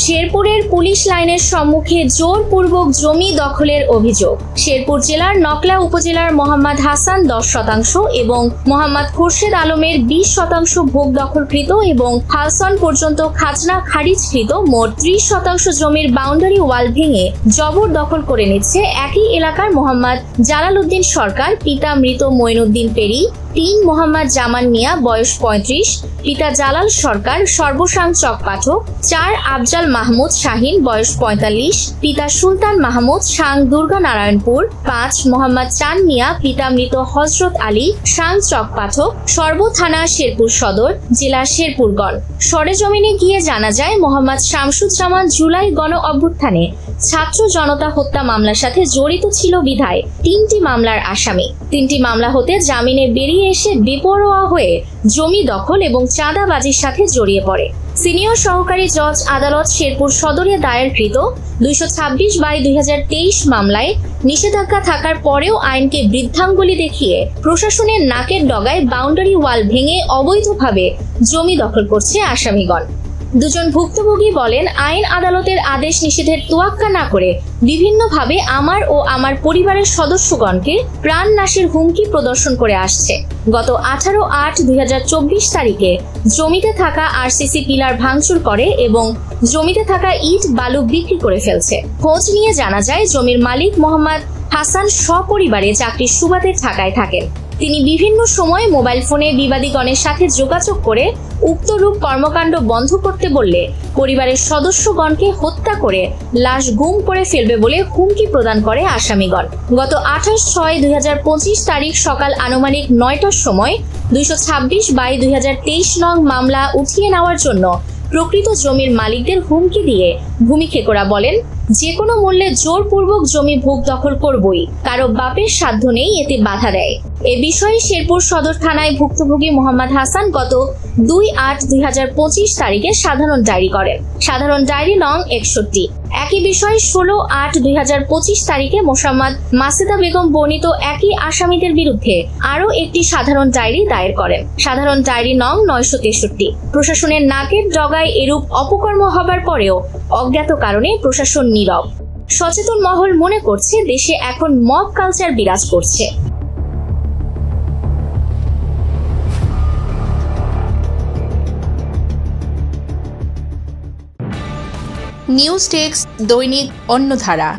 শেরপুরের পুলিশ লাইনের সম্মুখে জোরপূর্বক জমি দখলের অভিযোগ। শেরপুর জেলার নকলা উপজেলার মোহাম্মদ হাসান 10% এবং মোহাম্মদ খুরশেদ আলমের 20% ভোগ দখলকৃত এবং হালসন পর্যন্ত খাজনা খারিজকৃত মোট 30% জমির বাউন্ডারি ওয়াল ভেঙে জবরদখল করে নিচ্ছে একই এলাকার মোহাম্মদ জালাল উদ্দিন সরকার, পিতা মৃত মঈনুদ্দিন পেরি, 3 মোহাম্মদ জামান মিয়া বয়স 35, পিতা জালাল সরকার সর্বসাং চক পাঠক, 4 আফজাল মাহমুদ শাহিন বয়স 45, পিতা সুলতান মাহমুদ সাং দুর্গা নারায়ণপুর, 5 মোহাম্মদ চান মিয়া, পিতা মৃত হজরত আলী সাং চক পাঠক, সর্ব থানা শেরপুর সদর, জেলা শেরপুরগড়। সরেজমিনে গিয়ে জানা যায় মোহাম্মদ শামসুজ্জামান জুলাই গণ অভ্যুত্থানে ছাত্র জনতা হত্যা মামলার সাথে জড়িত ছিল বিধায় 3টি মামলার আসামি। 3টি মামলা হতে জামিনে বেরিয়ে এসে বেপরোয়া হয়ে জমি দখল এবং চাঁদাবাজির সাথে জড়িয়ে পড়ে। সিনিয়র সহকারী জজ আদালত শেরপুর সদরে দায়েরকৃত 226/2023 মামলায় নিষেধাজ্ঞা থাকার পরেও আইনকে বৃদ্ধাঙ্গুলি দেখিয়ে প্রশাসনের নাকের ডগায় বাউন্ডারি ওয়াল ভেঙে অবৈধভাবে জমি দখল করছে আসামিগণ। দুজন ভুক্তভোগী বলেন, আইন আদালতের আদেশ নিষেধের তোয়াক্কা না করে বিভিন্নভাবে আমার ও আমার পরিবারের সদস্যগণকে প্রাণ নাশের হুমকি প্রদর্শন করে আসছে। গত 18/8/2024 তারিখে জমিতে থাকা আরসিসি পিলার ভাঙচুর করে এবং জমিতে থাকা ইট বালু বিক্রি করে ফেলছে। খোঁজ নিয়ে জানা যায় জমির মালিক মোহাম্মদ হাসান সপরিবারে চাকরির সুবাদে ঢাকায় থাকেন। তিনি বিভিন্ন সময় মোবাইল ফোনে বিবাদীগণের সাথে যোগাযোগ করে উক্তরূপ কর্মকাণ্ড বন্ধ করতে বললে পরিবারের সদস্যগণকে হত্যা করে লাশ গুম করে ফেলবে বলে হুমকি প্রদান করে আসামিগণ। গত 28/6/2025 তারিখ সকাল আনুমানিক 9টার সময় 226/2023 নং মামলা উঠিয়ে নেওয়ার জন্য প্রকৃত জমির মালিকদের হুমকি দিয়ে ভূমি খেকোরা বলেন, যে কোনো মূল্যে জোরপূর্বক জমি ভোগ দখল করবই, কারো বাপের সাধ্য নেই এতে বাধা দেয়। এ বিষয়ে শেরপুর সদর থানায় ভুক্তভোগী মোহাম্মদ হাসান গত 2/8/2025 তারিখে সাধারণ ডায়েরি করেন। সাধারণ ডায়েরি নং 61। একই বিষয়ে 16/8/2025 তারিখে মোসাম্মদ মাসেদা বেগম বর্ণিত একই আসামিদের বিরুদ্ধে আরও একটি সাধারণ ডায়েরি দায়ের করেন। সাধারণ ডায়েরি নং 963। প্রশাসনের নাকের ডগায় এরূপ অপকর্ম হবার পরেও অজ্ঞাত কারণে প্রশাসন নীরব। সচেতন মহল মনে করছে দেশে এখন মব কালচার বিরাজ করছে। নিউজ টেক্স দৈনিক অন্যধারা।